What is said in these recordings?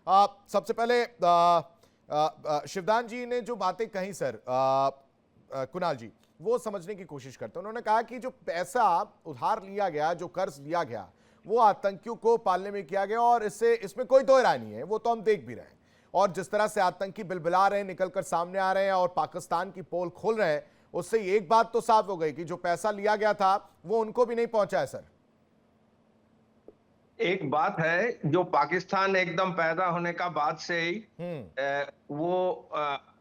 सबसे पहले शिवदान जी ने जो बातें कही सर, कुणाल जी, वो समझने की कोशिश करते हैं। उन्होंने कहा कि जो पैसा उधार लिया गया, जो कर्ज लिया गया, वो आतंकियों को पालने में किया गया और इसमें कोई दो राय नहीं है, वो तो हम देख भी रहे हैं। और जिस तरह से आतंकी बिलबिला रहे हैं, निकलकर सामने आ रहे हैं और पाकिस्तान की पोल खोल रहे हैं, उससे एक बात तो साफ हो गई कि जो पैसा लिया गया था वो उनको भी नहीं पहुंचा है सर। एक बात है, जो पाकिस्तान एकदम पैदा होने का बाद से ही वो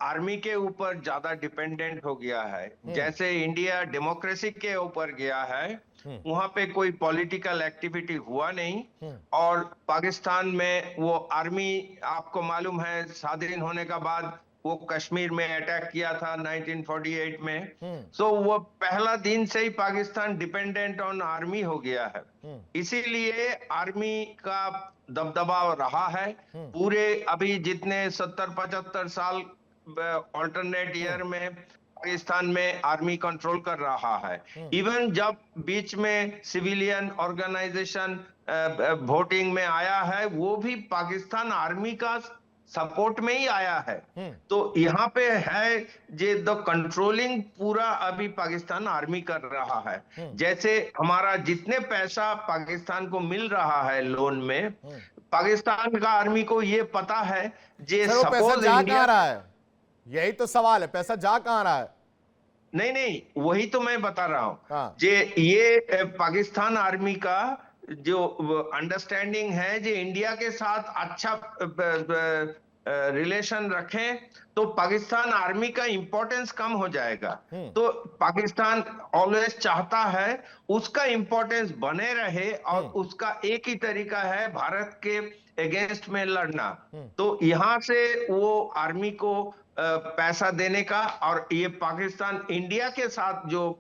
आर्मी के ऊपर ज्यादा डिपेंडेंट हो गया है। जैसे इंडिया डेमोक्रेसी के ऊपर गया है, वहां पे कोई पॉलिटिकल एक्टिविटी हुआ नहीं। और पाकिस्तान में वो आर्मी, आपको मालूम है, स्वाधीन होने का बाद वो कश्मीर में अटैक किया था 1948 में। सो वो पहला दिन से ही पाकिस्तान डिपेंडेंट ऑन आर्मी हो गया है। इसीलिए आर्मी का दबदबा रहा है पूरे, अभी जितने 70-75 साल ऑल्टरनेट ईयर में पाकिस्तान में आर्मी कंट्रोल कर रहा है। इवन जब बीच में सिविलियन ऑर्गेनाइजेशन वोटिंग में आया है, वो भी पाकिस्तान आर्मी का सपोर्ट में ही आया है। तो यहाँ पे है जे द कंट्रोलिंग पूरा अभी पाकिस्तान आर्मी कर रहा है। जैसे हमारा जितने पैसा पाकिस्तान को मिल रहा है लोन में, पाकिस्तान का आर्मी को ये पता है जे सर वो पैसा सपोज जा इंडिया, कहां रहा है, यही तो सवाल है, पैसा जा कहां रहा है। नहीं नहीं, वही तो मैं बता रहा हूँ। हाँ। जे ये पाकिस्तान आर्मी का जो अंडरस्टैंडिंग है, जो इंडिया के साथ अच्छा रिलेशन रखें तो पाकिस्तान आर्मी का इंपॉर्टेंस कम हो जाएगा। तो पाकिस्तान ऑलवेज चाहता है उसका इंपॉर्टेंस बने रहे, और उसका एक ही तरीका है भारत के अगेंस्ट में लड़ना। तो यहां से वो आर्मी को पैसा देने का, और ये पाकिस्तान इंडिया के साथ जो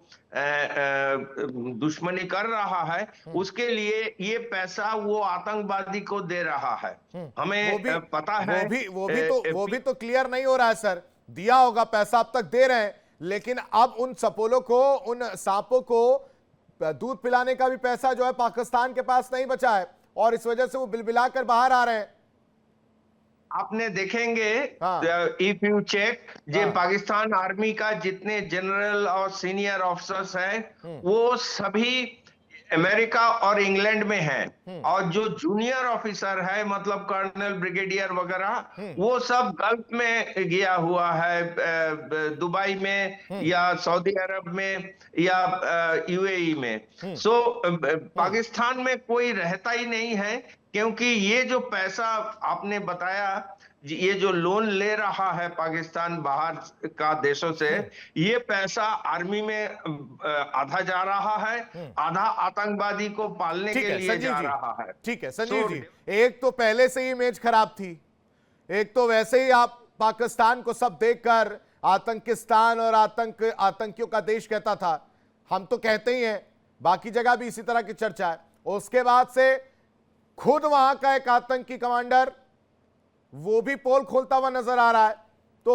दुश्मनी कर रहा है, उसके लिए ये पैसा वो आतंकवादी को दे रहा है। हमें पता है। वो भी तो क्लियर नहीं हो रहा है सर। दिया होगा पैसा, अब तक दे रहे हैं, लेकिन अब उन सपोलों को, उन सांपों को दूध पिलाने का भी पैसा जो है पाकिस्तान के पास नहीं बचा है, और इस वजह से वो बिलबिला कर बाहर आ रहे हैं। आपने देखेंगे, इफ यू चेक, जे पाकिस्तान आर्मी का जितने जनरल और सीनियर ऑफिसर्स हैं, वो सभी अमेरिका और इंग्लैंड में हैं। और जो जूनियर ऑफिसर है, मतलब कर्नल, ब्रिगेडियर वगैरह, वो सब गल्फ में गया हुआ है, दुबई में या सऊदी अरब में या यूएई में। सो पाकिस्तान में कोई रहता ही नहीं है, क्योंकि ये जो पैसा आपने बताया, ये जो लोन ले रहा है पाकिस्तान बाहर का देशों से, ये पैसा आर्मी में आधा जा रहा है, आधा आतंकवादी को पालने के लिए जा रहा है। ठीक है संजीव जी, एक तो पहले से ही इमेज खराब थी, एक तो वैसे ही आप पाकिस्तान को सब देखकर आतंकिस्तान और आतंकियों का देश कहता था, हम तो कहते ही हैं, बाकी जगह भी इसी तरह की चर्चा है। उसके बाद से खुद वहां का एक आतंकी कमांडर वो भी पोल खोलता हुआ नजर आ रहा है। तो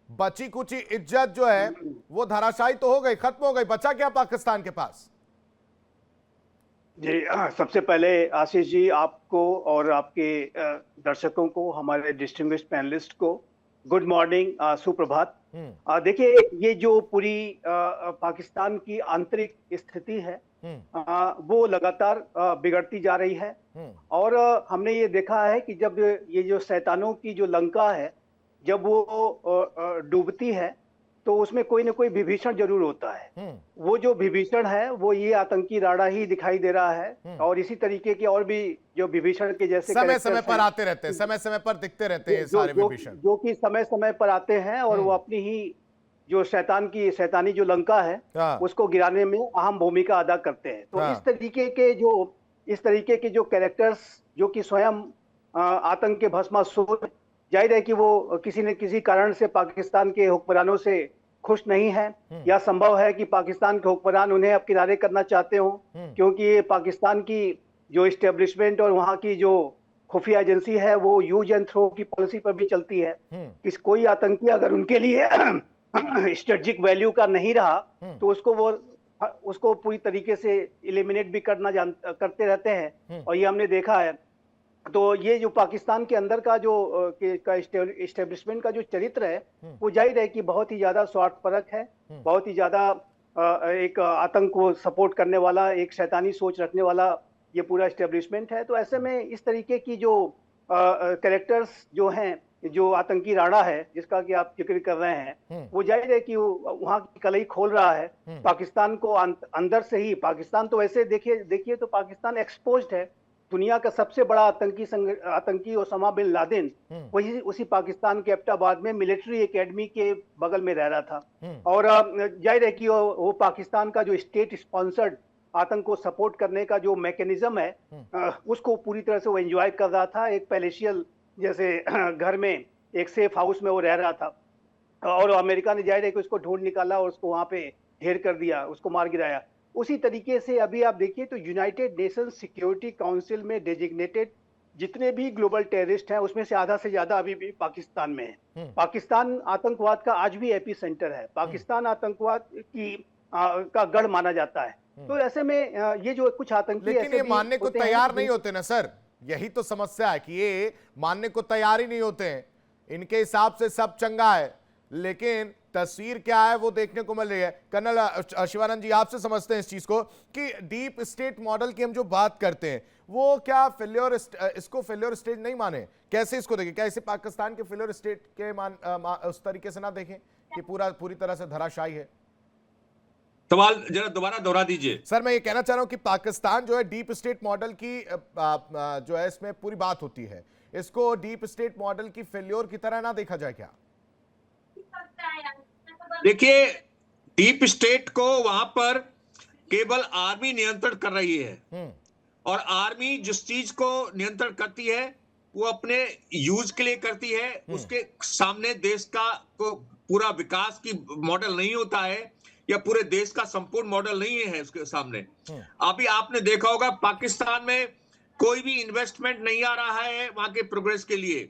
बची कुची इज्जत जो है वो धराशायी तो हो गई, खत्म हो गई, बचा क्या पाकिस्तान के पास। जी, सबसे पहले आशीष जी, आपको और आपके दर्शकों को, हमारे डिस्टिंग्विश्ड पैनलिस्ट को गुड मॉर्निंग, सुप्रभात। देखिए, ये जो पूरी पाकिस्तान की आंतरिक स्थिति है, वो लगातार बिगड़ती जा रही है। और हमने ये देखा है कि जब ये जो शैतानों की जो लंका है, जब वो डूबती है, तो उसमें कोई ना कोई विभीषण जरूर होता है। वो जो विभीषण है वो ये आतंकी राणा ही दिखाई दे रहा है। और इसी तरीके के और भी जो विभीषण के जैसे समय समय पर आते रहते हैं, समय समय पर दिखते रहते हैं सारे विभीषण, जो कि समय समय पर आते हैं, और वो अपनी ही जो शैतानी जो लंका है उसको गिराने में अहम भूमिका अदा करते हैं। तो इस तरीके के जो कैरेक्टर्स, जो कि स्वयं आतंक के भस्मासुर, जाहिर है कि वो किसी न किसी कारण से पाकिस्तान के हुक्मरानों से खुश नहीं है, या संभव है कि पाकिस्तान के हुक्मरान उन्हें अब किनारे करना चाहते हो, क्योंकि ये पाकिस्तान की जो इस्टेब्लिशमेंट और वहां की जो खुफिया एजेंसी है वो यूज एंड थ्रो की पॉलिसी पर भी चलती है। कोई आतंकी अगर उनके लिए स्ट्रेटेजिक वैल्यू का नहीं रहा, तो उसको पूरी तरीके से एलिमिनेट भी करते रहते हैं। और ये हमने देखा है तो ये जो पाकिस्तान के अंदर का जो इस्टेब्लिशमेंट का जो चरित्र है, वो जाहिर है कि बहुत ही ज्यादा स्वार्थपरक है, बहुत ही ज्यादा एक आतंक को सपोर्ट करने वाला, एक शैतानी सोच रखने वाला ये पूरा इस्टेब्लिशमेंट है। तो ऐसे में इस तरीके की जो कैरेक्टर्स जो हैं, जो आतंकी राणा है जिसका कि आप जिक्र कर रहे हैं, वो जाहिर है कि वहाँ की कलई खोल रहा है पाकिस्तान को अंदर से ही। पाकिस्तान तो वैसे देखिए तो पाकिस्तान एक्सपोज्ड है। दुनिया का सबसे बड़ा आतंकी ओसामा बिन लादेन वही उसी पाकिस्तान के एबटाबाद में मिलिट्री एकेडमी के बगल में रह रहा था। और जाहिर है कि वो पाकिस्तान का जो स्टेट स्पॉन्सर्ड आतंक को सपोर्ट करने का जो मैकेनिज्म है, उसको पूरी तरह से वो एंजॉय कर रहा था। एक पैलेशियल जैसे घर में, एक सेफ हाउस में वो रह रहा था, और अमेरिका ने जाहिर है कि उसको ढूंढ निकाला और उसको वहां पे ढेर कर दिया, उसको मार गिराया। उसी तरीके से अभी आप देखिए तो यूनाइटेड नेशंस सिक्योरिटी काउंसिल में डेजिग्नेटेड जितने भी ग्लोबल टेररिस्ट हैं, उसमें से आधा से ज्यादा अभी भी पाकिस्तान में है। पाकिस्तान आतंकवाद का आज भी एपी सेंटर है, पाकिस्तान आतंकवाद का गढ़ माना जाता है। तो ऐसे में ये जो कुछ आतंकी, लेकिन ये मानने को तैयार नहीं होते ना सर, यही तो समस्या है कि ये मानने को तैयार ही नहीं होते हैं। इनके हिसाब से सब चंगा है, लेकिन तस्वीर क्या है वो देखने को मिल रही है। कर्नल शिवानंद जी, आपसे समझते हैं इस चीज को कि डीप स्टेट मॉडल की हम जो बात करते हैं, वो क्या फेल्योर, इसको फेल्योर स्टेट नहीं माने? कैसे इसको देखें? क्या इसे पाकिस्तान के फेल्योर स्टेट के उस तरीके से ना देखें कि पूरी तरह से धराशायी है? सवाल जरा दोबारा दोहरा दीजिए सर। मैं ये कहना चाह रहा हूं कि पाकिस्तान जो है डीप स्टेट मॉडल की जो है इसमें पूरी बात होती है, इसको डीप स्टेट मॉडल की फेल्योर की तरह ना देखा जाए क्या? देखिए, डीप स्टेट को वहां पर केवल आर्मी नियंत्रण कर रही है, और आर्मी जिस चीज को नियंत्रण करती है वो अपने यूज के लिए करती है। उसके सामने देश का को पूरा विकास की मॉडल नहीं होता है, या पूरे देश का संपूर्ण मॉडल नहीं है उसके सामने। अभी आपने देखा होगा पाकिस्तान में कोई भी इन्वेस्टमेंट नहीं आ रहा है वहां के प्रोग्रेस के लिए,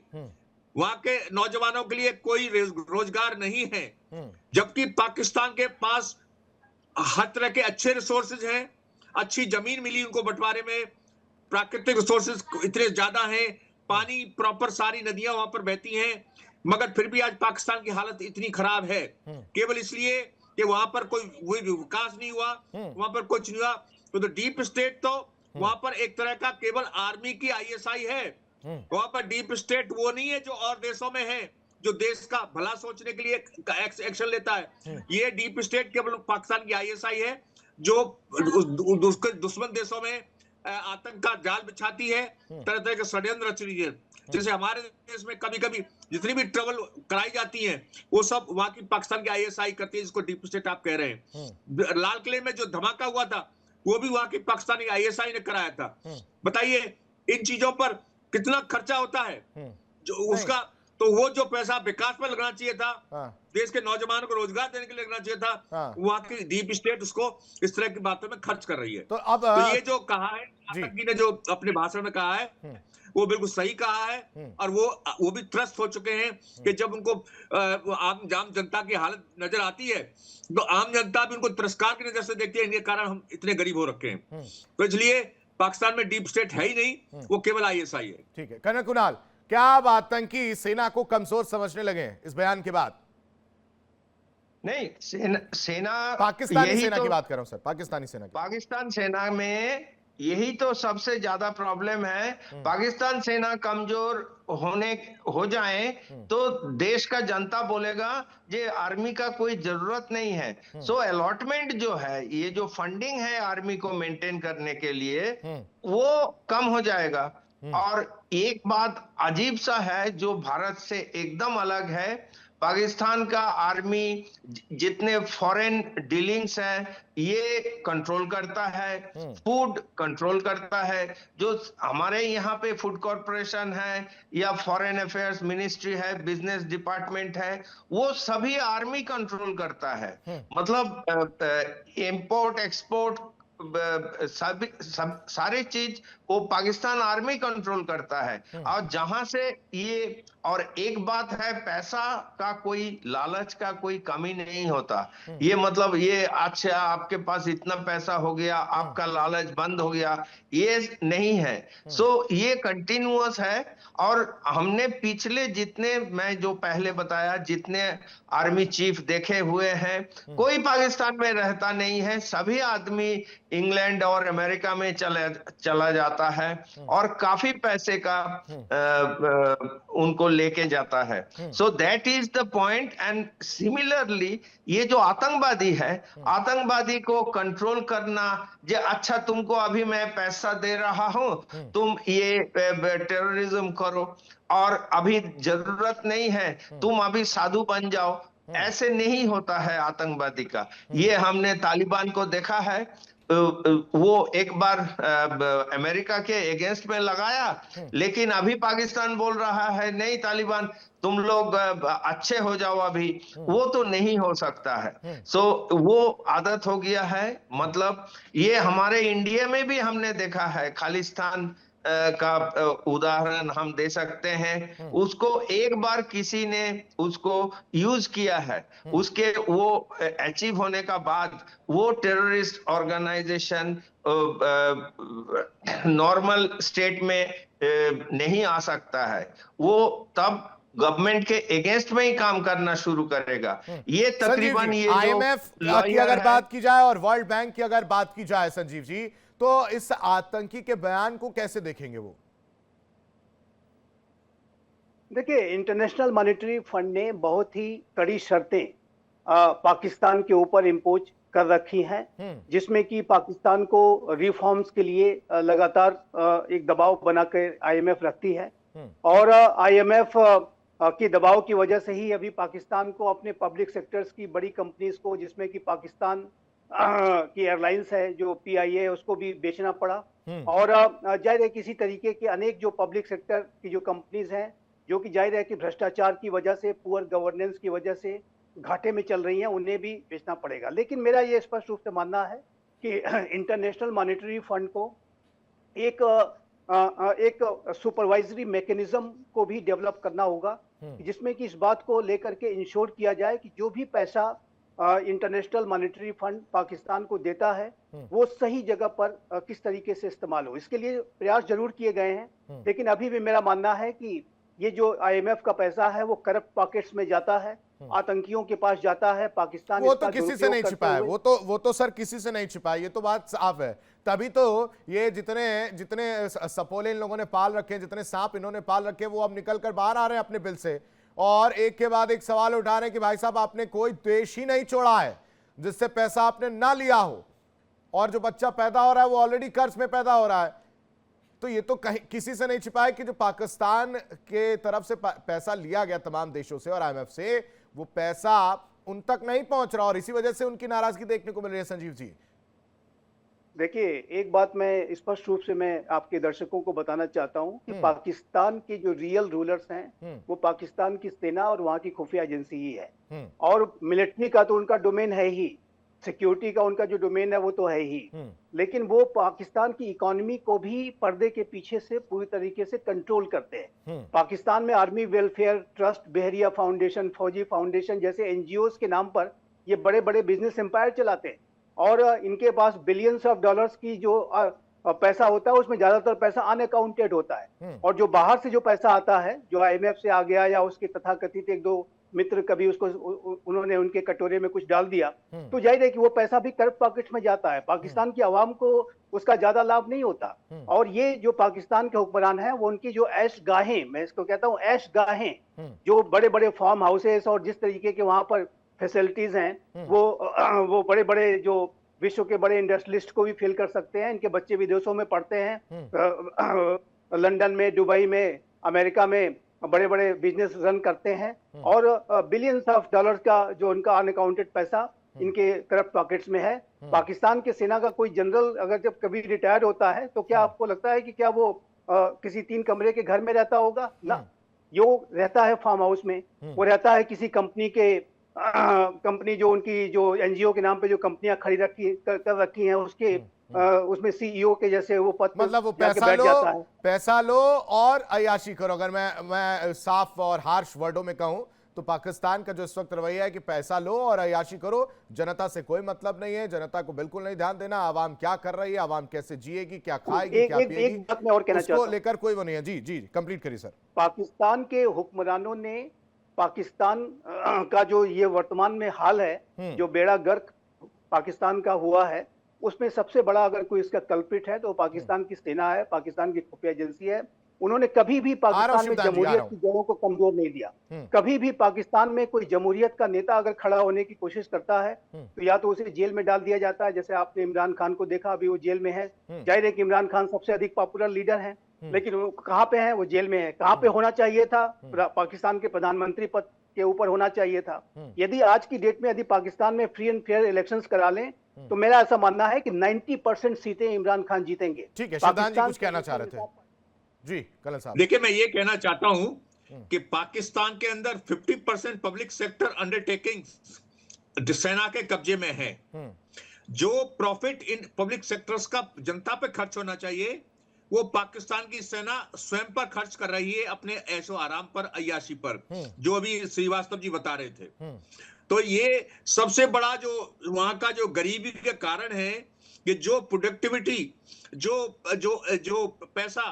वहां के नौजवानों के लिए कोई रोजगार नहीं है, जबकि पाकिस्तान के पास हर तरह के अच्छे रिसोर्सेज हैं, अच्छी जमीन मिली उनको बंटवारे में, प्राकृतिक रिसोर्सेज इतने ज्यादा हैं, पानी प्रॉपर सारी नदियां वहां पर बहती हैं, मगर फिर भी आज पाकिस्तान की हालत इतनी खराब है केवल इसलिए कि वहां पर कोई विकास नहीं हुआ, वहां पर कुछ नहीं हुआ। तो डीप स्टेट तो वहां पर एक तरह का केवल आर्मी की आईएसआई है, वहां पर डीप स्टेट वो नहीं है जो और देशों में है, जो देश का भला सोचने के लिए एक्शन लेता है। ये डीप स्टेट केवल पाकिस्तान की आईएसआई है जो दुश्मन देशों में आतंक का जाल बिछाती है, तरह तरह के षड्यंत्र रच रही है। जैसे हमारे देश में कभी कभी जितनी भी ट्रबल कराई जाती है वो सब वहां की पाकिस्तान की आईएसआई करती है, जिसको डीप स्टेट आप कह रहे हैं। लाल किले में जो धमाका हुआ था वो भी वहां की पाकिस्तानी आईएसआई ने कराया था। बताइए इन चीजों पर कितना खर्चा होता है, जो उसका तो वो जो पैसा विकास में लगना चाहिए था, देश के नौजवानों को रोजगार देने के लिए लगना चाहिए था, वहां की डीप स्टेट उसको इस तरह की बातों में खर्च कर रही है। तो अब ये जो कहा है आतंकी ने, जो अपने भाषण में कहा है, वो बिल्कुल सही कहा है। और वो भी त्रस्त हो चुके हैं कि जब उनको आम जनता की हालत नजर आती है तो आम जनता भी उनको तिरस्कार की नजर से देखती है। इनके कारण हम इतने गरीब हो रखे हैं। तो इसलिए पाकिस्तान में डीप स्टेट है ही नहीं, वो केवल आईएसआई है। ठीक है कर्नल कुणाल, क्या आप आतंकी सेना को कमजोर समझने लगे हैं इस बयान के बाद? नहीं, सेना पाकिस्तानी सेना की बात कर रहा हूं सर, पाकिस्तानी सेना की। पाकिस्तान सेना में यही तो सबसे ज्यादा प्रॉब्लम है। पाकिस्तान सेना कमजोर हो जाए तो देश का जनता बोलेगा ये आर्मी का कोई जरूरत नहीं है। सो अलॉटमेंट जो है, ये जो फंडिंग है आर्मी को मेंटेन करने के लिए, वो कम हो जाएगा। और एक बात अजीब सा है जो भारत से एकदम अलग है, पाकिस्तान का आर्मी जितने फॉरेन डीलिंग्स हैं ये कंट्रोल करता है, फूड कंट्रोल करता है। जो हमारे यहाँ पे फूड कॉर्पोरेशन है या फॉरेन अफेयर्स मिनिस्ट्री है, बिजनेस डिपार्टमेंट है, वो सभी आर्मी कंट्रोल करता है। मतलब इंपोर्ट एक्सपोर्ट सारी चीज वो पाकिस्तान आर्मी कंट्रोल करता है। और जहां से ये, और एक बात है, पैसा का कोई लालच का कोई कमी नहीं होता। ये मतलब ये अच्छा आपके पास इतना पैसा हो गया, आपका लालच बंद हो गया, ये नहीं है। सो ये कंटिन्यूअस है। और हमने पिछले जितने, मैं जो पहले बताया, जितने आर्मी चीफ देखे हुए हैं, कोई पाकिस्तान में रहता नहीं है। सभी आदमी इंग्लैंड और अमेरिका में चला जाता है और काफी पैसे का उनको लेके जाता है। So that is the point. And similarly ये जो आतंकवादी है, आतंकवादी को कंट्रोल करना, जो अच्छा तुमको अभी मैं पैसा दे रहा हूं, तुम ये टेररिज्म करो, और अभी जरूरत नहीं है, तुम अभी साधु बन जाओ, ऐसे नहीं होता है आतंकवादी का। ये हमने तालिबान को देखा है। वो एक बार अमेरिका के अगेंस्ट में लगाया, लेकिन अभी पाकिस्तान बोल रहा है नहीं तालिबान तुम लोग अच्छे हो जाओ अभी। वो तो नहीं हो सकता है। सो वो आदत हो गया है। मतलब ये हमारे इंडिया में भी हमने देखा है, खालिस्तान का उदाहरण हम दे सकते हैं। उसको एक बार किसी ने उसको यूज किया है, उसके वो अचीव होने का बाद वो टेररिस्ट ऑर्गेनाइजेशन नॉर्मल स्टेट में नहीं आ सकता है। वो तब गवर्नमेंट के अगेंस्ट में ही काम करना शुरू करेगा। ये तकरीबन ये आईएमएफ की अगर बात की जाए और वर्ल्ड बैंक की अगर बात की जाए संजीव जी, तो इस आतंकी के बयान को कैसे देखेंगे वो? देखिए, इंटरनेशनल मॉनेटरी फंड ने बहुत ही कड़ी शर्तें पाकिस्तान के ऊपर इम्पोज कर रखी हैं, जिसमें कि पाकिस्तान को रिफॉर्म्स के लिए लगातार एक दबाव बनाकर आईएमएफ रखती है। और आईएमएफ की दबाव की वजह से ही अभी पाकिस्तान को अपने पब्लिक सेक्टर्स की बड़ी कंपनीज को, जिसमें कि पाकिस्तान की एयरलाइंस है जो पीआईए है, उसको भी बेचना पड़ा। और जाहिर है किसी तरीके के अनेक जो पब्लिक सेक्टर की जो कंपनीज हैं, जो कि जाहिर है कि भ्रष्टाचार की वजह से, पुअर गवर्नेंस की वजह से घाटे में चल रही हैं, उन्हें भी बेचना पड़ेगा। लेकिन मेरा ये स्पष्ट रूप से मानना है कि इंटरनेशनल मॉनेटरी फंड को एक सुपरवाइजरी मैकेनिज्म को भी डेवलप करना होगा, जिसमें कि इस बात को लेकर के इंश्योर किया जाए कि जो भी पैसा इंटरनेशनल मॉनेटरी फंड पाकिस्तान को देता है वो सही जगह पर किस तरीके से इस्तेमाल हो। इसके लिए प्रयास जरूर किए गए हैं, लेकिन अभी भी मेरा मानना है कि ये जो आईएमएफ का पैसा है वो करप्ट पॉकेट्स में जाता है, आतंकियों के पास जाता है। पाकिस्तान वो तो किसी से नहीं छिपा है, वो तो सर किसी से नहीं छिपा है, ये तो बात साफ है। तभी तो ये जितने सपोले इन लोगों ने पाल रखे, जितने सांप इन्होंने पाल रखे, वो अब निकल कर बाहर आ रहे हैं अपने बिल से, और एक के बाद एक सवाल उठा रहे हैं कि भाई साहब आपने कोई देश ही नहीं छोड़ा है जिससे पैसा आपने ना लिया हो, और जो बच्चा पैदा हो रहा है वो ऑलरेडी कर्ज में पैदा हो रहा है। तो ये तो कहीं किसी से नहीं छिपा है कि जो पाकिस्तान के तरफ से पैसा लिया गया तमाम देशों से और आईएमएफ से, वो पैसा उन तक नहीं पहुंच रहा, और इसी वजह से उनकी नाराजगी देखने को मिल रही है। संजीव जी देखिए, एक बात मैं स्पष्ट रूप से मैं आपके दर्शकों को बताना चाहता हूं कि पाकिस्तान के जो रियल रूलर्स हैं वो पाकिस्तान की सेना और वहां की खुफिया एजेंसी ही है। और मिलिट्री का तो उनका डोमेन है ही, सिक्योरिटी का उनका जो डोमेन है वो तो है ही, लेकिन वो पाकिस्तान की इकोनॉमी को भी पर्दे के पीछे से पूरी तरीके से कंट्रोल करते हैं। पाकिस्तान में आर्मी वेलफेयर ट्रस्ट, बहरिया फाउंडेशन, फौजी फाउंडेशन जैसे एनजीओज के नाम पर ये बड़े बड़े बिजनेस एम्पायर चलाते हैं, और इनके पास बिलियंस ऑफ डॉलर्स की जो पैसा होता है उसमें ज्यादातर पैसा अनअकाउंटेड होता है। और जो बाहर से जो पैसा आता है, जो आईएमएफ से आ गया या उसके तथाकथित एक दो मित्र कभी उसको उन्होंने उनके कटोरे में कुछ डाल दिया, तो जाहिर है कि वो पैसा भी करप्ट पॉकेट्स में जाता है। पाकिस्तान की आवाम को उसका ज्यादा लाभ नहीं होता। और ये जो पाकिस्तान के हुक्मरान हैं वो उनकी जो ऐश गाहें, मैं इसको कहता हूँ ऐश गाहें, जो बड़े बड़े फार्म हाउसेस और जिस तरीके के वहां पर फैसिलिटीज हैं, वो बड़े बड़े जो विश्व के बड़े इंडस्ट्रियलिस्ट को भी फेल कर सकते हैं। इनके बच्चे विदेशों में पढ़ते हैं, लंदन में, दुबई में, अमेरिका में बड़े बड़े बिजनेस रन करते हैं, और बिलियंस ऑफ डॉलर्स का जो उनका अनअकाउंटेड पैसा इनके करप्ट पॉकेट्स में है। पाकिस्तान के सेना का कोई जनरल अगर जब कभी रिटायर होता है तो क्या आपको लगता है कि क्या वो किसी 3 कमरे के घर में रहता होगा? ना, यो रहता है फार्म हाउस में, वो रहता है किसी कंपनी जो उनकी जो एनजीओ के नाम पे जो कंपनियां खरीद कर रखी हैं उसके उसमें सीईओ के जैसे वो पद पर मतलब वो जाके पैसा बैठ लो, जाता है। पैसा लो और अय्याशी करो। अगर मैं साफ और हार्श वर्डों में कहूं तो पाकिस्तान का जो इस वक्त रवैया है कि पैसा लो और अय्याशी करो, जनता से कोई मतलब नहीं है, जनता को बिल्कुल नहीं ध्यान देना, आवाम क्या कर रही है, आवाम कैसे जिएगी, क्या खाएगी, क्या पिएगी, एक बात मैं और कहना चाहता उसको हूं। लेकर कोई वो नहीं है। जी जी कंप्लीट करिए सर। पाकिस्तान के हुक्मरानों ने पाकिस्तान का जो ये वर्तमान में हाल है, जो बेड़ा गर्क पाकिस्तान का हुआ है, उसमें सबसे बड़ा अगर कोई इसका कल्प्रिट है तो पाकिस्तान की सेना है, पाकिस्तान की खुफिया एजेंसी है। उन्होंने कभी भी पाकिस्तान में जमहूरियत की जड़ों को कमजोर नहीं दिया। कभी भी पाकिस्तान में कोई जमहूरियत का नेता अगर खड़ा होने की कोशिश करता है तो या तो उसे जेल में डाल दिया जाता है, जैसे आपने इमरान खान को देखा, अभी वो जेल में है। जाहिर है कि इमरान खान सबसे अधिक पॉपुलर लीडर है, लेकिन वो कहाँ पे है? वो जेल में है। कहाँ पे होना चाहिए था? पाकिस्तान के प्रधानमंत्री पद के ऊपर होना चाहिए था। यदि आज की डेट में यदि पाकिस्तान में फ्री एंड फेयर इलेक्शंस करा लें तो मेरा ऐसा मानना है कि 90% सीटें इमरान खान जीतेंगे। ठीक है, शाहजान जी कुछ कहना चाह रहे थे। जी कलर साहब। देखिए, मैं ये कहना चाहता हूं कि पाकिस्तान के अंदर 50% पब्लिक सेक्टर अंडरटेकिंग सेना के कब्जे में है। जो प्रॉफिट इन पब्लिक सेक्टर्स का जनता पे खर्च होना चाहिए वो पाकिस्तान की सेना स्वयं पर खर्च कर रही है, अपने ऐशो आराम पर, अय्याशी पर, जो अभी श्रीवास्तव जी बता रहे थे। तो ये सबसे बड़ा जो वहां का जो गरीबी के कारण है कि जो प्रोडक्टिविटी, जो पैसा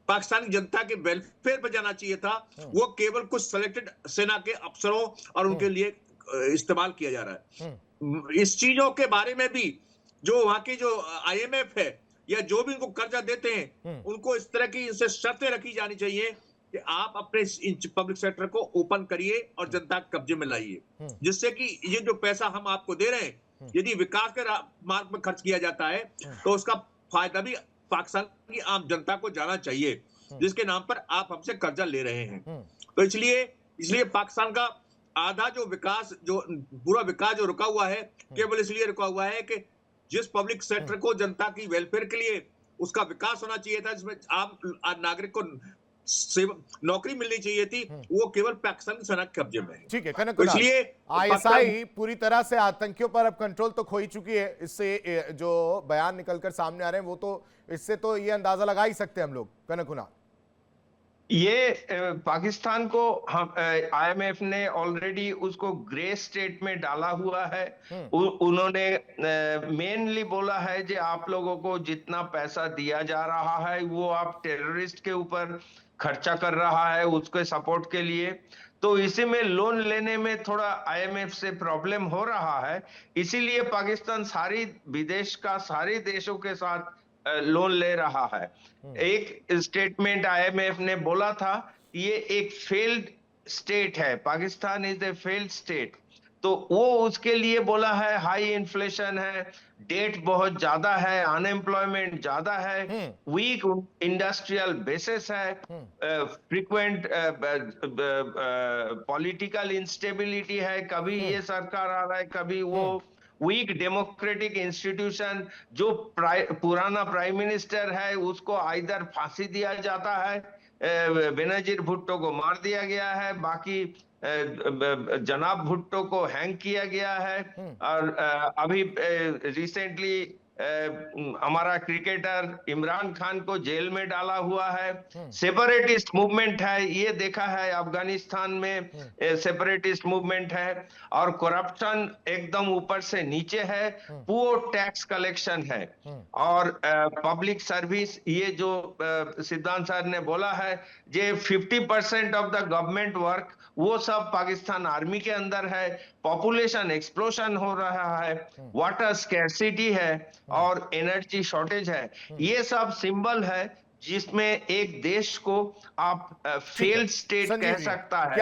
पाकिस्तानी जनता के वेलफेयर पर जाना चाहिए था वो केवल कुछ सिलेक्टेड सेना के अफसरों और उनके लिए इस्तेमाल किया जा रहा है। इस चीजों के बारे में भी जो वहां की जो IMF है या जो भी उनको कर्जा देते हैं उनको इस तरह की इनसे शर्तें रखी जानी चाहिए कि आप अपने पब्लिक सेक्टर को ओपन करिए और जनता के कब्जे में लाइए, जिससे कि ये जो पैसा हम आपको दे रहे हैं यदि विकास के मार्ग में खर्च किया जाता है तो उसका फायदा भी पाकिस्तान की आम जनता को जाना चाहिए, जिसके नाम पर आप हमसे कर्जा ले रहे हैं। तो इसलिए पाकिस्तान का आधा जो विकास, जो पूरा विकास जो रुका हुआ है, केवल इसलिए रुका हुआ है कि जिस पब्लिक सेक्टर को जनता की वेलफेयर के लिए उसका विकास होना चाहिए था, जिसमें आम नागरिक को नौकरी मिलनी चाहिए थी, वो केवल पाकिस्तान सेना के कब्जे में है। ठीक है, कनक, तो इसलिए ISI पूरी तरह से आतंकियों पर अब कंट्रोल तो खो ही चुकी है। इससे जो बयान निकलकर सामने आ रहे हैं वो तो इससे तो ये अंदाजा लगा ही सकते हैं हम लोग। कनक हुना, ये पाकिस्तान को हम IMF ने ऑलरेडी उसको ग्रे स्टेट में डाला हुआ है। उन्होंने मेनली बोला है कि आप लोगों को जितना पैसा दिया जा रहा है वो आप टेररिस्ट के ऊपर खर्चा कर रहा है उसके सपोर्ट के लिए, तो इसी में लोन लेने में थोड़ा IMF से प्रॉब्लम हो रहा है। इसीलिए पाकिस्तान विदेश का सारे देशों के साथ लोन ले रहा है। एक स्टेटमेंट IMF ने बोला था ये एक फेल्ड स्टेट है, Pakistan is a failed state, तो वो उसके लिए बोला है हाई इन्फ्लेशन है, डेट बहुत ज्यादा है, अनएम्प्लॉयमेंट ज्यादा है, वीक इंडस्ट्रियल बेसिस है, फ्रीक्वेंट पॉलिटिकल इंस्टेबिलिटी है, कभी ये सरकार आ रहा है कभी वो, वीक डेमोक्रेटिक इंस्टीट्यूशन, जो पुराना प्राइम मिनिस्टर है उसको आइदर फांसी दिया जाता है, बेनजीर भुट्टो को मार दिया गया है, बाकी जनाब भुट्टो को हैंग किया गया है, और अभी रिसेंटली हमारा क्रिकेटर इमरान खान को जेल में डाला हुआ है। सेपरेटिस्ट मूवमेंट है, ये देखा है अफगानिस्तान में सेपरेटिस्ट मूवमेंट है, और करप्शन एकदम ऊपर से नीचे है, पुअर टैक्स कलेक्शन है, और पब्लिक सर्विस, ये जो सिद्धांत सर ने बोला है जे 50% ऑफ द गवर्नमेंट वर्क वो सब पाकिस्तान आर्मी के अंदर है, पॉपुलेशन एक्सप्लोशन हो रहा है, वाटर स्कैर्सिटी है और एनर्जी शॉर्टेज है, ये सब सिंबल है जिसमें एक देश को आप फेल्ड स्टेट कह सकता है।